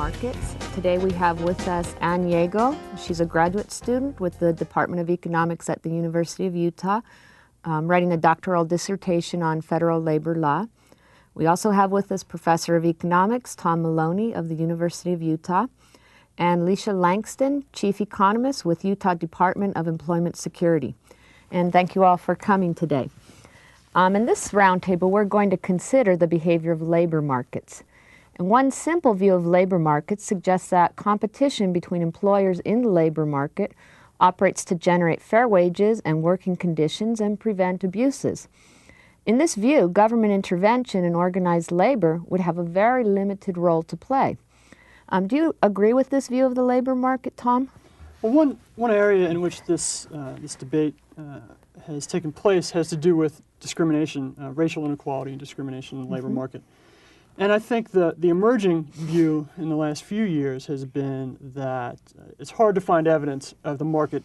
markets. Today we have with us Ann Yago. She's a graduate student with the Department of Economics at the University of Utah, writing a doctoral dissertation on federal labor law. We also have with us Professor of Economics Tom Maloney of the University of Utah, and Leisha Langston, Chief Economist with Utah Department of Employment Security. And thank you all for coming today. In this roundtable, we're going to consider the behavior of labor markets. And one simple view of labor markets suggests that competition between employers in the labor market operates to generate fair wages and working conditions and prevent abuses. In this view, government intervention in organized labor would have a very limited role to play. Do you agree with this view of the labor market, Tom? Well, one area in which this debate has taken place has to do with discrimination, racial inequality and discrimination in the labor market. And I think the emerging view in the last few years has been that it's hard to find evidence of the market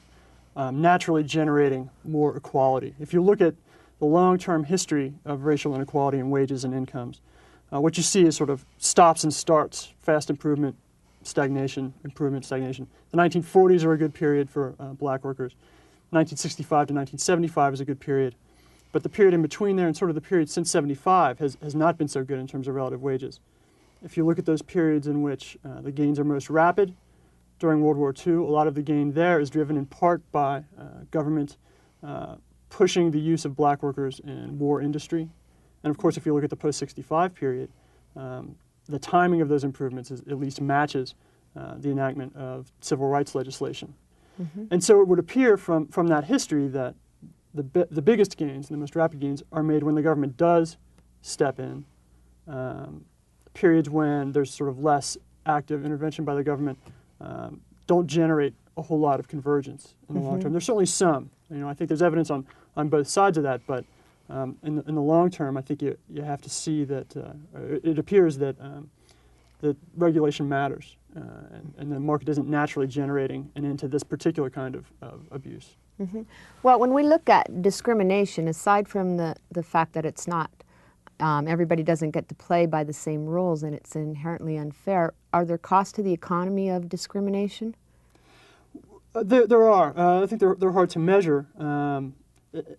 naturally generating more equality. If you look at the long-term history of racial inequality in wages and incomes, what you see is sort of stops and starts, fast improvement, stagnation, improvement, stagnation. The 1940s are a good period for black workers. 1965 to 1975 is a good period. But the period in between there and sort of the period since 75 has not been so good in terms of relative wages. If you look at those periods in which the gains are most rapid, during World War II, a lot of the gain there is driven in part by government pushing the use of black workers in war industry. And of course, if you look at the post-65 period, the timing of those improvements at least matches the enactment of civil rights legislation. And so it would appear from that history that the biggest gains, the most rapid gains, are made when the government does step in. Periods when there's sort of less active intervention by the government don't generate a whole lot of convergence in the long term. There's certainly some. I think there's evidence on both sides of that, but in the long term, I think you have to see that it appears that regulation matters, and the market isn't naturally generating an end to this particular kind of abuse. Well, when we look at discrimination, aside from the fact that it's not, everybody doesn't get to play by the same rules and it's inherently unfair, are there costs to the economy of discrimination? There are. I think they're hard to measure.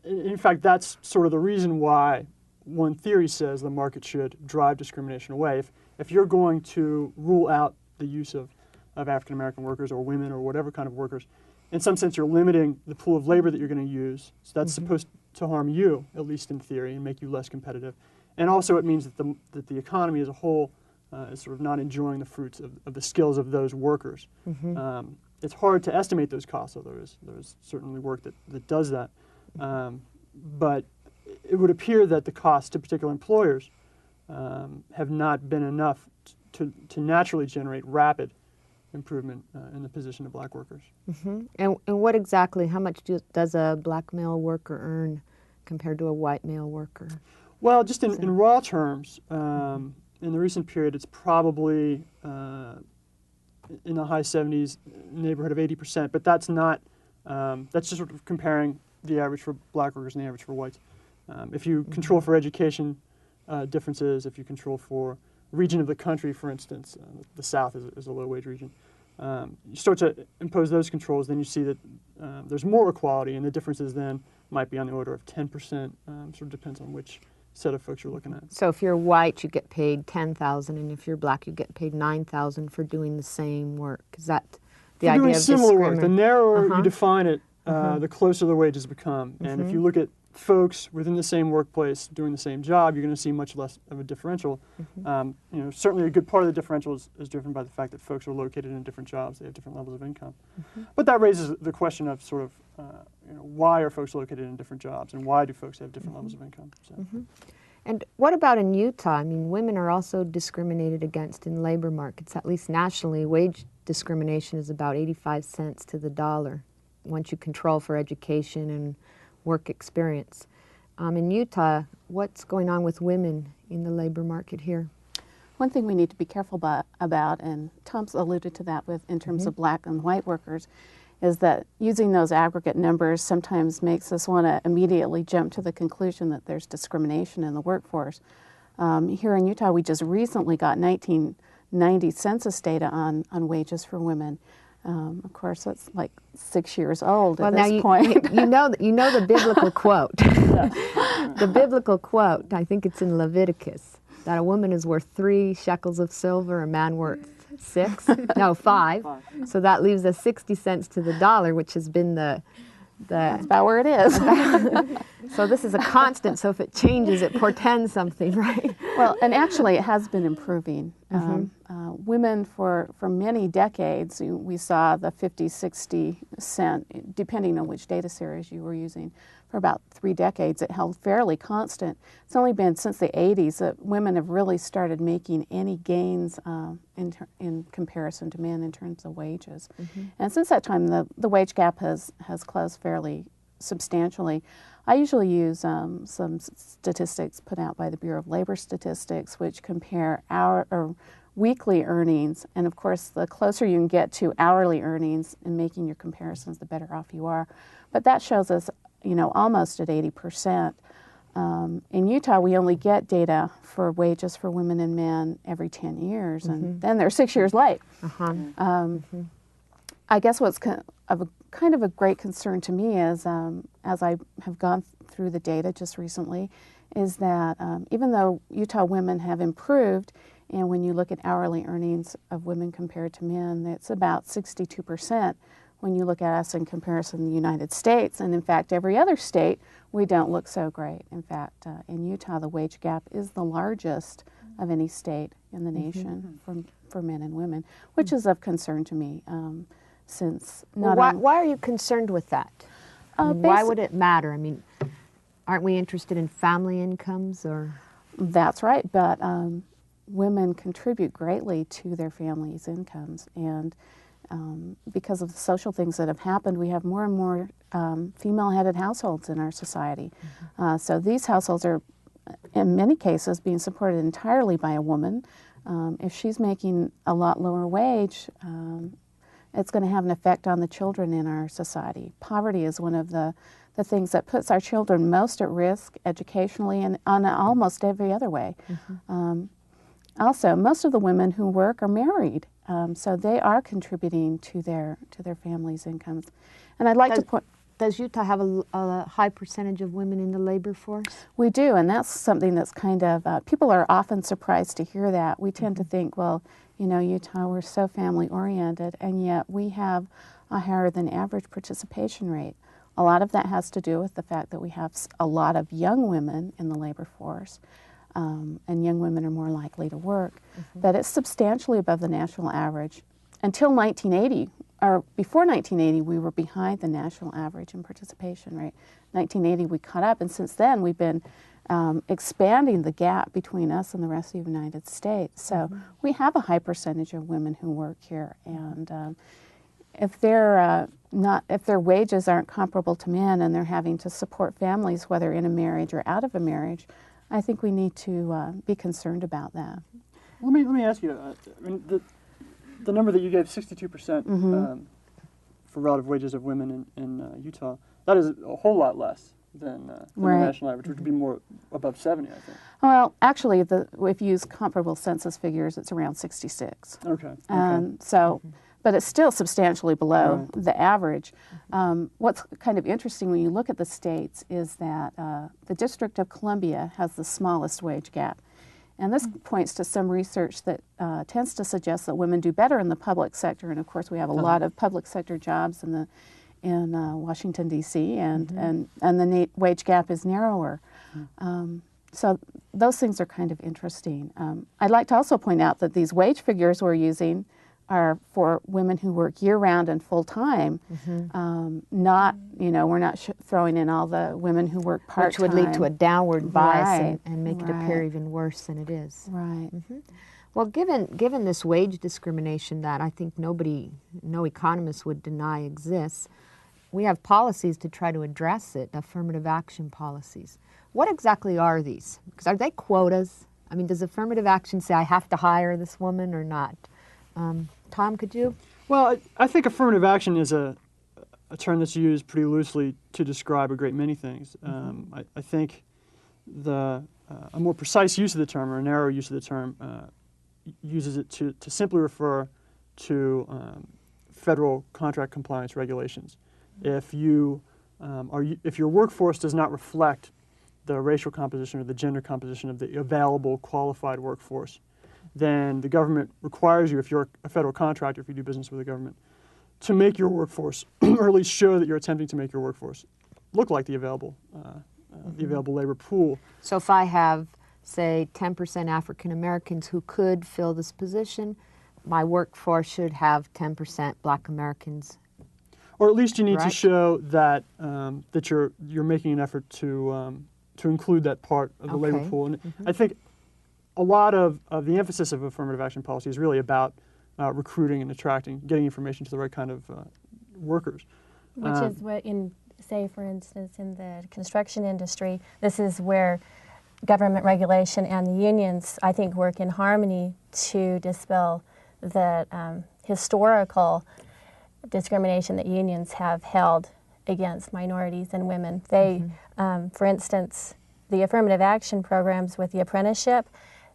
In fact, that's sort of the reason why one theory says the market should drive discrimination away. If you're going to rule out the use of African American workers or women or whatever kind of workers, in some sense you're limiting the pool of labor that you're going to use. So that's supposed to harm you, at least in theory, and make you less competitive. And also it means that the economy as a whole is sort of not enjoying the fruits of the skills of those workers. It's hard to estimate those costs, although there's certainly work that does that. But it would appear that the costs to particular employers have not been enough to naturally generate rapid improvement in the position of black workers. And what exactly, how much does a black male worker earn compared to a white male worker? Well, just in raw terms, in the recent period, it's probably in the high 70s, neighborhood of 80%, but that's not, that's just sort of comparing the average for black workers and the average for whites. If you control for education differences, if you control for region of the country, for instance, the South is a low-wage region, you start to impose those controls, then you see that there's more equality, and the differences then might be on the order of 10%. Sort of depends on which set of folks you're looking at. So if you're white, you get paid $10,000, and if you're black, you get paid $9,000 for doing the same work. Is that the idea of similar work? The narrower you define it, the closer the wages become. And if you look at folks within the same workplace doing the same job, you're going to see much less of a differential. Certainly a good part of the differential is driven by the fact that folks are located in different jobs. They have different levels of income. But that raises the question of sort of, why are folks located in different jobs, and why do folks have different levels of income? So. And what about in Utah? I mean, women are also discriminated against in labor markets. At least nationally, wage discrimination is about 85 cents to the dollar once you control for education and work experience. In Utah, what's going on with women in the labor market here? One thing we need to be careful about, and Tom's alluded to that in terms of black and white workers, is that using those aggregate numbers sometimes makes us want to immediately jump to the conclusion that there's discrimination in the workforce. Here in Utah, we just recently got 19 1990 census data on wages for women. Of course, that's like 6 years old at this point. you know the biblical quote. The biblical quote, I think it's in Leviticus, that a woman is worth 3 shekels of silver, a man worth 6, no, 5. So that leaves us 60 cents to the dollar, which has been That's about where it is. So this is a constant, so if it changes, it portends something, right? Well, and actually it has been improving. Women for many decades, we saw the 50, 60 cent, depending on which data series you were using, for about 3 decades. It held fairly constant. It's only been since the 80s that women have really started making any gains in comparison to men in terms of wages. And since that time, the wage gap has closed fairly substantially. I usually use some statistics put out by the Bureau of Labor Statistics, which compare weekly earnings, and of course the closer you can get to hourly earnings in making your comparisons, the better off you are. But that shows us, almost at 80%. In Utah, we only get data for wages for women and men every 10 years, and then they're 6 years late. I guess what's kind of a great concern to me is, as I have gone through the data just recently, is that even though Utah women have improved, and when you look at hourly earnings of women compared to men, it's about 62% when you look at us in comparison to the United States. And in fact, every other state, we don't look so great. In fact, in Utah, the wage gap is the largest of any state in the nation for men and women, which is of concern to me. Since why are you concerned with that? Why would it matter? I mean, aren't we interested in family incomes or? That's right, but women contribute greatly to their families' incomes, and because of the social things that have happened, we have more and more female-headed households in our society. So these households are, in many cases, being supported entirely by a woman. If she's making a lot lower wage, it's going to have an effect on the children in our society. Poverty is one of the things that puts our children most at risk educationally and on almost every other way. Also, most of the women who work are married, so they are contributing to their families' incomes. And I'd like to point. Does Utah have a high percentage of women in the labor force? We do, and that's something that's kind of, people are often surprised to hear that. We tend to think, well, Utah, we're so family-oriented, and yet we have a higher than average participation rate. A lot of that has to do with the fact that we have a lot of young women in the labor force, and young women are more likely to work. But it's substantially above the national average. Until 1980, or before 1980, we were behind the national average in participation rate. 1980, we caught up, and since then we've been expanding the gap between us and the rest of the United States. So we have a high percentage of women who work here, and if their wages aren't comparable to men and they're having to support families, whether in a marriage or out of a marriage, I think we need to be concerned about that. Let me ask you. The number that you gave, 62% for relative wages of women in Utah, that is a whole lot less than the national average, which would be more above 70, I think. Well, actually, if you use comparable census figures, it's around 66. Okay. But it's still substantially below the average. What's kind of interesting when you look at the states is that the District of Columbia has the smallest wage gap. And this points to some research that tends to suggest that women do better in the public sector. And of course, we have a lot of public sector jobs in Washington, D.C., and the wage gap is narrower. So those things are kind of interesting. I'd like to also point out that these wage figures we're using are for women who work year-round and full-time. Not, we're not throwing in all the women who work part-time. Which would lead to a downward bias and make it appear even worse than it is. Right. Well, given this wage discrimination that I think no economist would deny exists, we have policies to try to address it, affirmative action policies. What exactly are these? Because are they quotas? I mean, does affirmative action say I have to hire this woman or not? Tom, could you? Well, I think affirmative action is a term that's used pretty loosely to describe a great many things. I think a more precise use of the term, or a narrow use of the term, uses it to simply refer to federal contract compliance regulations. If you if your workforce does not reflect the racial composition or the gender composition of the available qualified workforce, then the government requires you, if you're a federal contractor, if you do business with the government, to make your workforce, or at least show that you're attempting to make your workforce look like the available labor pool. So if I have, say, 10% African Americans who could fill this position, my workforce should have 10% Black Americans. Or at least you need to Right. show that that you're making an effort to include that part of the labor Okay. pool. And I think a lot of the emphasis of affirmative action policy is really about recruiting and attracting, getting information to the right kind of workers. Which is what say, for instance, in the construction industry, this is where government regulation and the unions, I think, work in harmony to dispel the historical discrimination that unions have held against minorities and women. They, for instance, the affirmative action programs with the apprenticeship,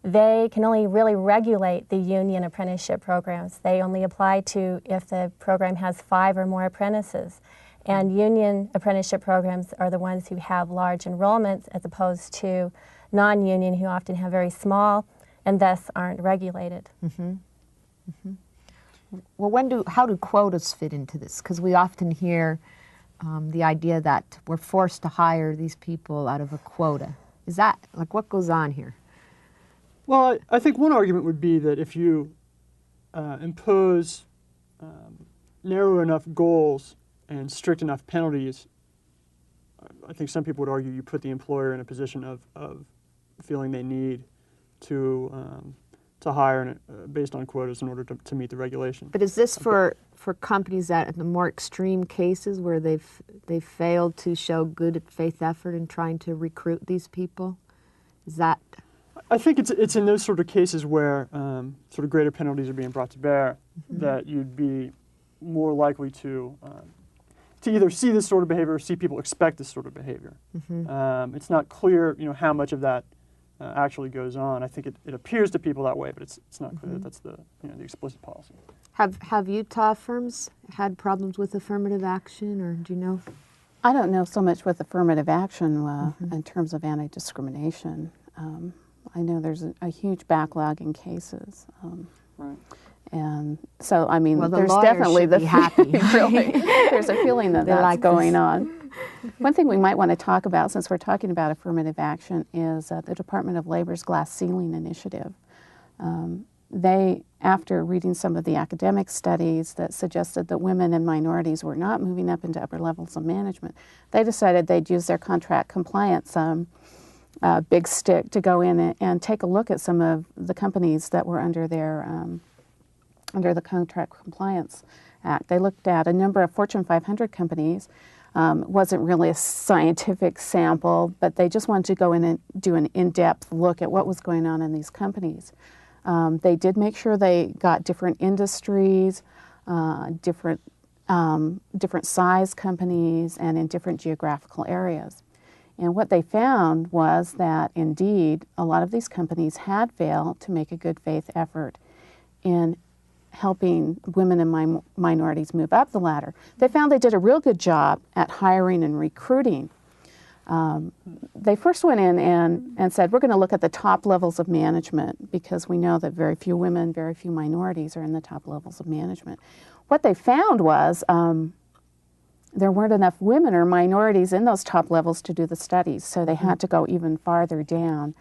they can only really regulate the union apprenticeship programs. They only apply to if the program has 5 or more apprentices. And union apprenticeship programs are the ones who have large enrollments as opposed to non-union who often have very small and thus aren't regulated. Well, how do quotas fit into this? Because we often hear the idea that we're forced to hire these people out of a quota. Is that, like, what goes on here? Well, I think one argument would be that if you impose narrow enough goals and strict enough penalties, I think some people would argue you put the employer in a position of feeling they need to hire based on quotas in order to meet the regulation. But is this for companies that in the more extreme cases where they've failed to show good faith effort in trying to recruit these people? Is that? I think it's in those sort of cases where sort of greater penalties are being brought to bear that you'd be more likely to either see this sort of behavior or see people expect this sort of behavior. It's not clear, how much of that actually goes on. I think it appears to people that way, but it's not clear that that's the explicit policy. Have Utah firms had problems with affirmative action, or do you know? I don't know so much with affirmative action in terms of anti-discrimination. I know there's a huge backlog in cases. Right. And so, I mean, Well, the there's lawyers definitely should be happy. really, there's a feeling that They that's like going this. on. One thing we might want to talk about, since we're talking about affirmative action, is the Department of Labor's glass ceiling initiative. They, after reading some of the academic studies that suggested that women and minorities were not moving up into upper levels of management, they decided they'd use their contract compliance big stick to go in and take a look at some of the companies that were under the Contract Compliance Act. They looked at a number of Fortune 500 companies. Wasn't really a scientific sample, but they just wanted to go in and do an in-depth look at what was going on in these companies. They did make sure they got different industries, different size companies, and in different geographical areas. And what they found was that, indeed, a lot of these companies had failed to make a good faith effort in helping women and minorities move up the ladder. They found they did a real good job at hiring and recruiting. They first went in and said, we're going to look at the top levels of management because we know that very few women, very few minorities are in the top levels of management. What they found was there weren't enough women or minorities in those top levels to do the studies, so they had to go even farther down.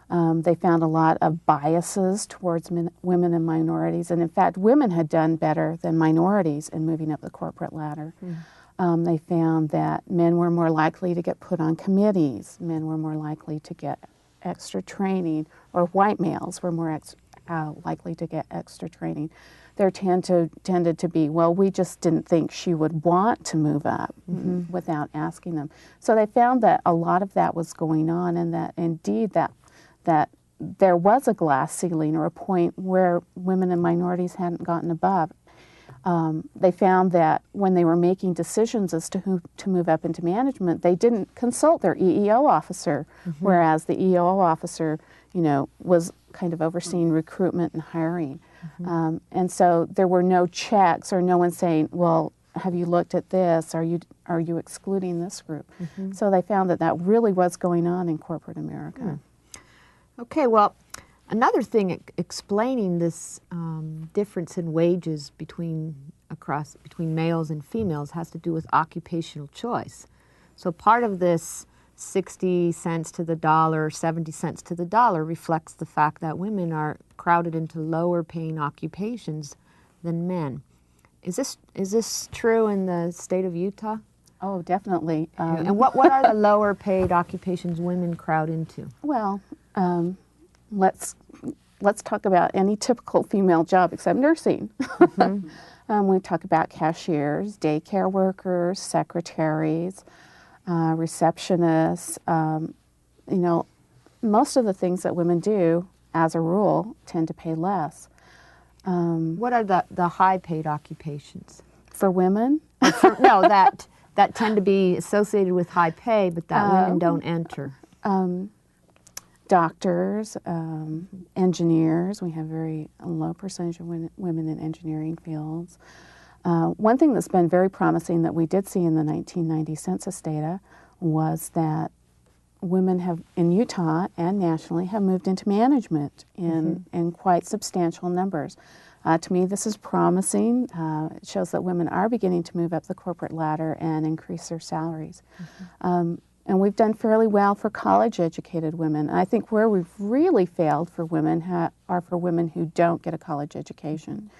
They found a lot of biases towards women and minorities, and in fact, women had done better than minorities in moving up the corporate ladder. They found that men were more likely to get put on committees, men were more likely to get extra training, or white males were more likely to get extra training. There tended to be, well, we just didn't think she would want to move up without asking them. So they found that a lot of that was going on, and that indeed that there was a glass ceiling or a point where women and minorities hadn't gotten above. They found that when they were making decisions as to who to move up into management, they didn't consult their EEO officer, whereas the EEO officer, was kind of overseeing recruitment and hiring. And so there were no checks or no one saying, well, have you looked at this? Are you excluding this group? So they found that that really was going on in corporate America. Okay, well, another thing explaining this difference in wages between males and females has to do with occupational choice. So part of this 60 cents to the dollar, 70 cents to the dollar reflects the fact that women are crowded into lower paying occupations than men. Is this true in the state of Utah? Oh, definitely. And what are the lower paid occupations women crowd into? Well, let's talk about any typical female job except nursing. We talk about cashiers, daycare workers, secretaries, receptionists. Most of the things that women do, as a rule, tend to pay less. What are the high paid occupations? For women? No, that tend to be associated with high pay, but that women don't enter. Doctors, engineers. We have very low percentage of women in engineering fields. One thing that's been very promising that we did see in the 1990 census data was that women have, in Utah and nationally, have moved into management in quite substantial numbers. To me, this is promising. It shows that women are beginning to move up the corporate ladder and increase their salaries. And we've done fairly well for college-educated women. I think where we've really failed for women are for women who don't get a college education.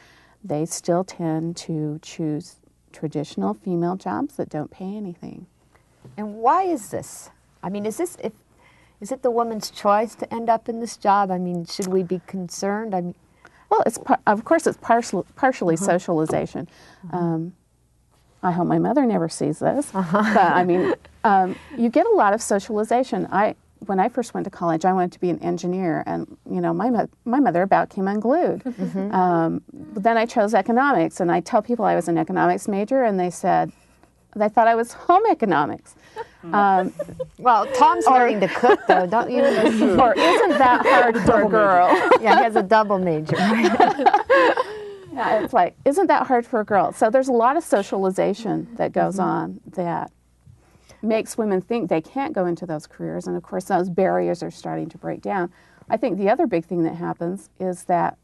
They still tend to choose traditional female jobs that don't pay anything. And why is this? I mean, is it the woman's choice to end up in this job? I mean, should we be concerned? Well, of course, it's partially socialization. I hope my mother never sees this, but I mean, you get a lot of socialization. When I first went to college, I wanted to be an engineer, and my mother about came unglued. But then I chose economics, and I tell people I was an economics major, and they thought I was home economics. Well, Tom's learning to cook, though, don't you? Or isn't that hard for a girl? Yeah, he has a double major. Yeah, it's like, isn't that hard for a girl? So there's a lot of socialization that goes on that makes women think they can't go into those careers, and of course those barriers are starting to break down. I think the other big thing that happens is that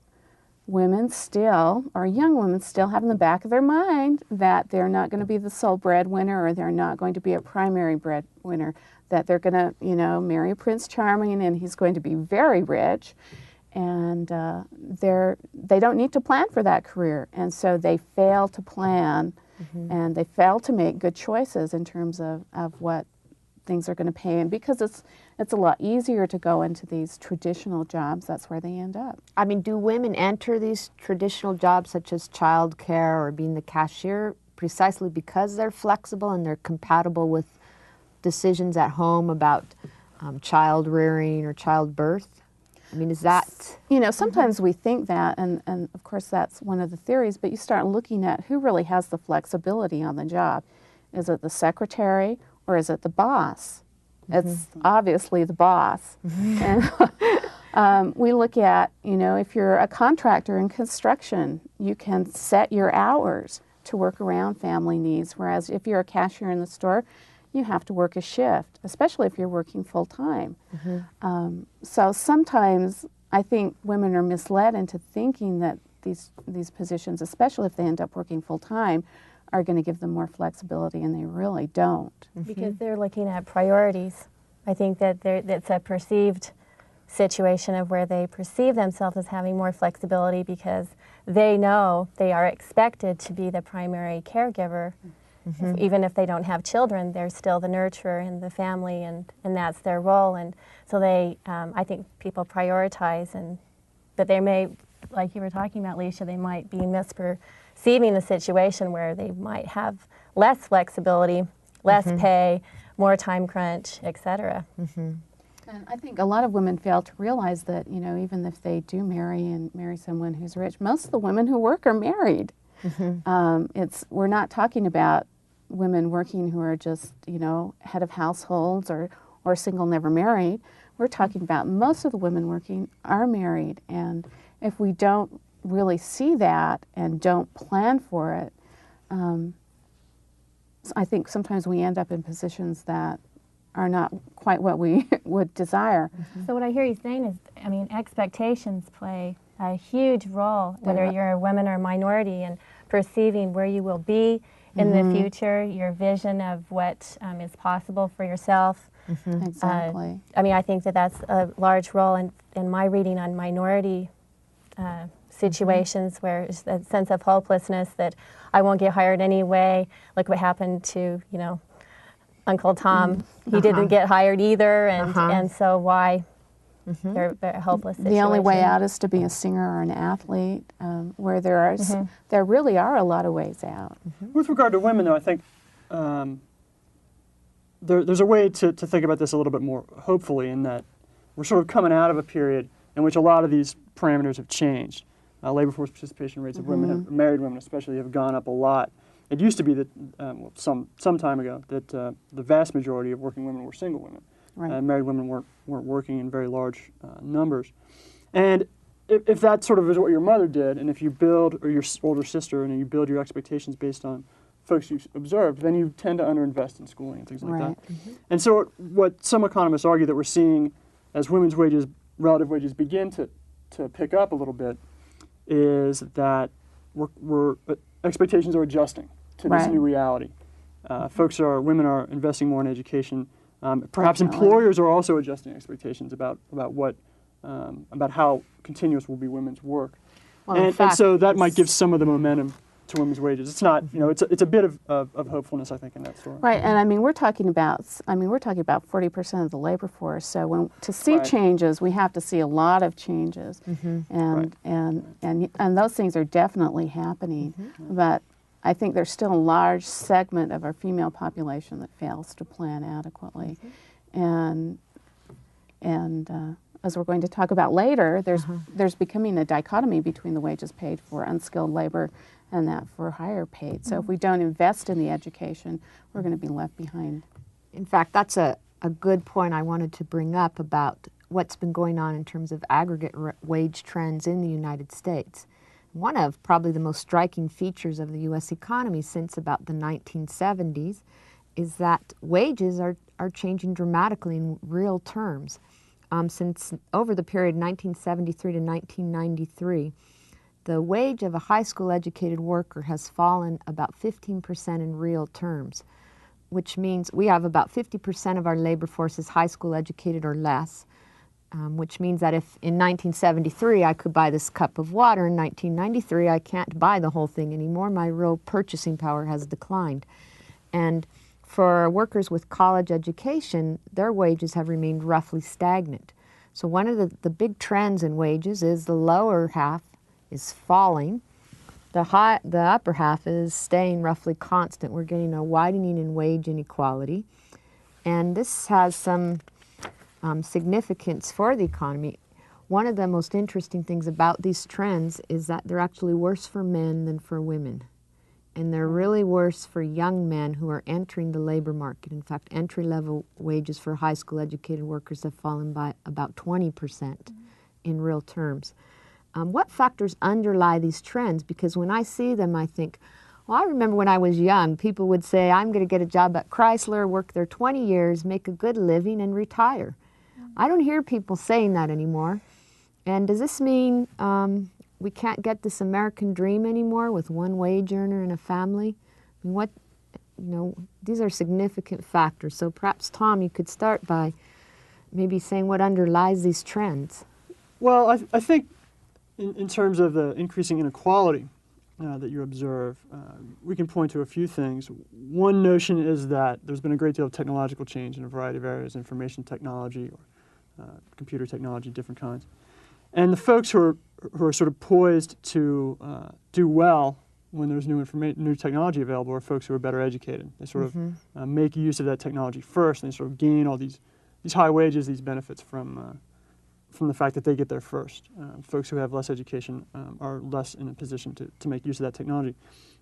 women still, or young women still, have in the back of their mind that they're not going to be the sole breadwinner, or they're not going to be a primary breadwinner, that they're going to, marry Prince Charming and he's going to be very rich, and they don't need to plan for that career, and so they fail to plan, and they fail to make good choices in terms of what things are going to pay, and because it's a lot easier to go into these traditional jobs, that's where they end up. I mean, do women enter these traditional jobs such as child care or being the cashier precisely because they're flexible and they're compatible with decisions at home about child rearing or childbirth? I mean, is that... sometimes we think that, and of course that's one of the theories, but you start looking at who really has the flexibility on the job. Is it the secretary or is it the boss? It's obviously the boss. And we look at, if you're a contractor in construction, you can set your hours to work around family needs, whereas if you're a cashier in the store, you have to work a shift, especially if you're working full-time. So sometimes I think women are misled into thinking that these positions, especially if they end up working full-time, are going to give them more flexibility, and they really don't. Because they're looking at priorities. I think that it's a perceived situation of where they perceive themselves as having more flexibility because they know they are expected to be the primary caregiver. Even if they don't have children, they're still the nurturer in the family, and that's their role. And so they, I think people prioritize, but they may, like you were talking about, Leisha, they might be misperceiving the situation where they might have less flexibility, less pay, more time crunch, etc. And I think a lot of women fail to realize that, even if they do marry someone who's rich, most of the women who work are married. We're not talking about women working who are just, you know, head of households or single, never married. We're talking about most of the women working are married, and if we don't really see that and don't plan for it, I think sometimes we end up in positions that are not quite what we would desire. So what I hear you saying is, I mean, expectations play a huge role, whether you're a woman or a minority, in perceiving where you will be in the future, your vision of what is possible for yourself. Exactly. I mean, I think that that's a large role in my reading on minority situations, where it's a sense of hopelessness that I won't get hired anyway. Look what happened to, you know, Uncle Tom. He didn't get hired either, and so why? They're a hopeless situation. The only way out is to be a singer or an athlete, where there really are a lot of ways out. With regard to women, though, I think there's a way to think about this a little bit more hopefully, in that we're sort of coming out of a period in which a lot of these parameters have changed. Labor force participation rates of women, married women especially, have gone up a lot. It used to be that, some time ago, that the vast majority of working women were single women. Right. Married women weren't working in very large numbers. And if that sort of is what your mother did, and if you build, or your older sister, and you build your expectations based on folks you observed, then you tend to underinvest in schooling and things like that. And so what some economists argue that we're seeing as women's wages, relative wages, begin to pick up a little bit, is that expectations are adjusting to this new reality. Women are investing more in education. Perhaps employers are also adjusting expectations about how continuous will be women's work, and so that might give some of the momentum to women's wages. It's not, you know, it's a bit of hopefulness, I think, in that story. Right, and I mean we're talking about 40% of the labor force. So to see changes, we have to see a lot of changes, and those things are definitely happening. But I think there's still a large segment of our female population that fails to plan adequately, and as we're going to talk about later, there's becoming a dichotomy between the wages paid for unskilled labor and that for higher paid. So if we don't invest in the education, we're going to be left behind. In fact, that's a good point I wanted to bring up about what's been going on in terms of aggregate wage trends in the United States. One of probably the most striking features of the U.S. economy since about the 1970s is that wages are changing dramatically in real terms. Since over the period 1973 to 1993, the wage of a high school educated worker has fallen about 15% in real terms, which means we have about 50% of our labor force is high school educated or less, which means that if in 1973 I could buy this cup of water, in 1993 I can't buy the whole thing anymore. My real purchasing power has declined. And for workers with college education, their wages have remained roughly stagnant. So one of the big trends in wages is the lower half is falling. The upper half is staying roughly constant. We're getting a widening in wage inequality. And this has some significance for the economy. One of the most interesting things about these trends is that they're actually worse for men than for women. And they're really worse for young men who are entering the labor market. In fact, entry-level wages for high school educated workers have fallen by about 20% in real terms. What factors underlie these trends? Because when I see them, I think, well, I remember when I was young, people would say, I'm going to get a job at Chrysler, work there 20 years, make a good living, and retire. I don't hear people saying that anymore. And does this mean we can't get this American dream anymore with one wage earner in a family? I mean, these are significant factors. So perhaps, Tom, you could start by maybe saying what underlies these trends. Well, I think in terms of the increasing inequality that you observe, we can point to a few things. One notion is that there's been a great deal of technological change in a variety of areas, information technology or computer technology, different kinds. And the folks who are sort of poised to do well when there's new technology available are folks who are better educated. They sort of make use of that technology first, and they sort of gain all these high wages, these benefits from from the fact that they get there first. Folks who have less education are less in a position to make use of that technology.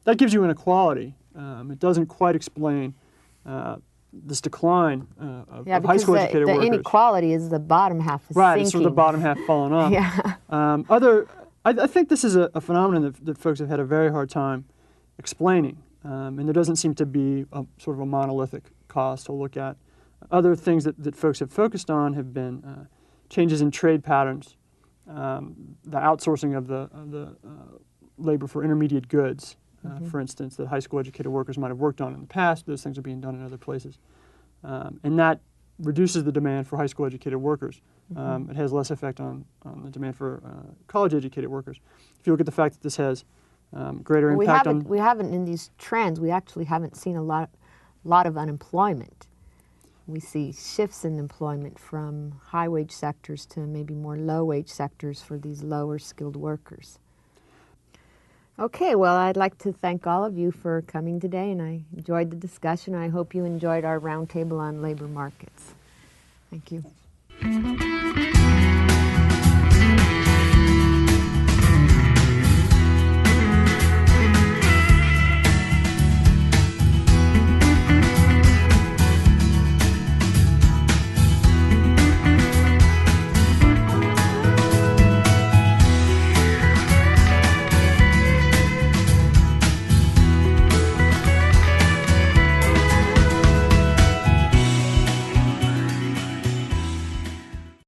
That gives you inequality. It doesn't quite explain this decline of high school educated workers. The inequality is the bottom half is right, sinking. it's sort of the bottom half falling off. Yeah. I think this is a phenomenon that folks have had a very hard time explaining, and there doesn't seem to be sort of a monolithic cause to look at. Other things that folks have focused on have been changes in trade patterns, the outsourcing of the labor for intermediate goods, for instance, that high school educated workers might have worked on in the past. Those things are being done in other places. And that reduces the demand for high school educated workers. It has less effect on the demand for college educated workers. If you look at the fact that this has greater impact on... We haven't, in these trends, we actually haven't seen a lot of unemployment. We see shifts in employment from high wage sectors to maybe more low wage sectors for these lower skilled workers. Okay, well, I'd like to thank all of you for coming today, and I enjoyed the discussion. I hope you enjoyed our roundtable on labor markets. Thank you.